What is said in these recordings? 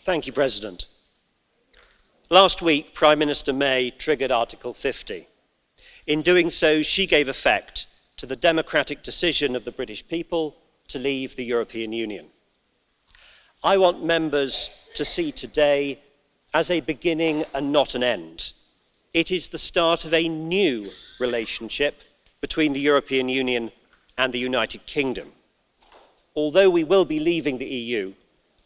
Thank you, President. Last week, Prime Minister May triggered Article 50. In doing so, she gave effect to the democratic decision of the British people to leave the European Union. I want members to see today as a beginning and not an end. It is the start of a new relationship between the European Union and the United Kingdom. Although we will be leaving the EU,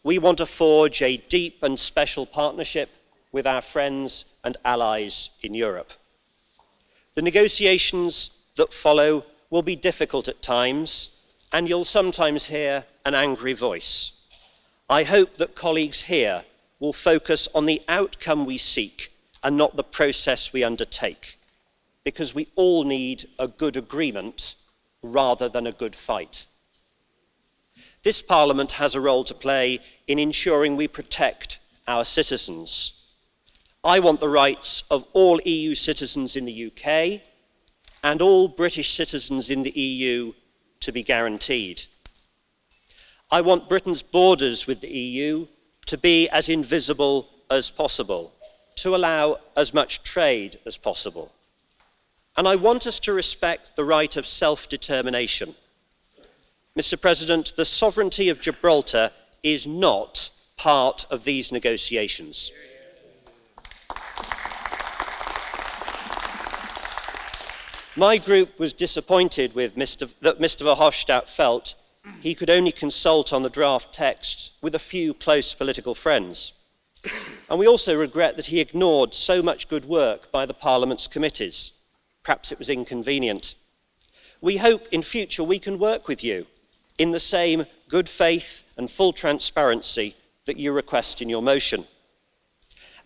we want to forge a deep and special partnership with our friends and allies in Europe. The negotiations that follow will be difficult at times, and you'll sometimes hear an angry voice. I hope that colleagues here will focus on the outcome we seek and not the process we undertake, because we all need a good agreement rather than a good fight. This Parliament has a role to play in ensuring we protect our citizens. I want the rights of all EU citizens in the UK and all British citizens in the EU to be guaranteed. I want Britain's borders with the EU to be as invisible as possible, to allow as much trade as possible. And I want us to respect the right of self-determination. Mr. President, the sovereignty of Gibraltar is not part of these negotiations. My group was disappointed that Mr. Verhofstadt felt he could only consult on the draft text with a few close political friends. And we also regret that he ignored so much good work by the Parliament's committees. Perhaps it was inconvenient. We hope in future we can work with you in the same good faith and full transparency that you request in your motion.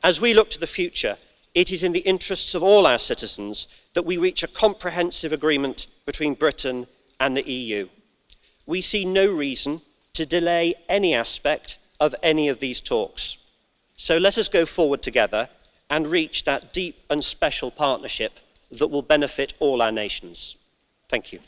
As we look to the future, it is in the interests of all our citizens that we reach a comprehensive agreement between Britain and the EU. We see no reason to delay any aspect of any of these talks. So let us go forward together and reach that deep and special partnership that will benefit all our nations. Thank you.